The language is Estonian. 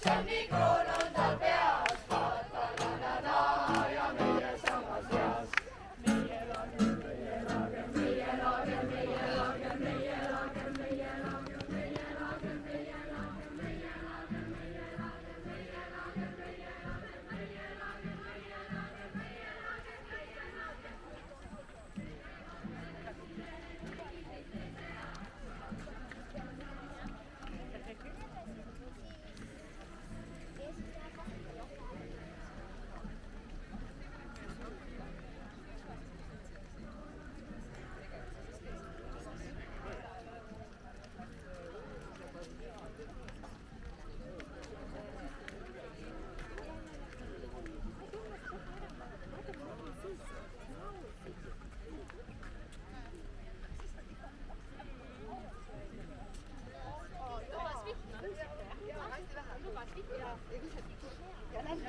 sõnnikroon on tal peas, ta-ta-ta-ta-ta ja meie samas eas. Meie laager, meie laager, meie laager, meie laager, meie laager, meie laager, meie laager, meie laager, meie laager, meie laager, meie laager, meie laager, meie laager, meie laager, meie Ja näin.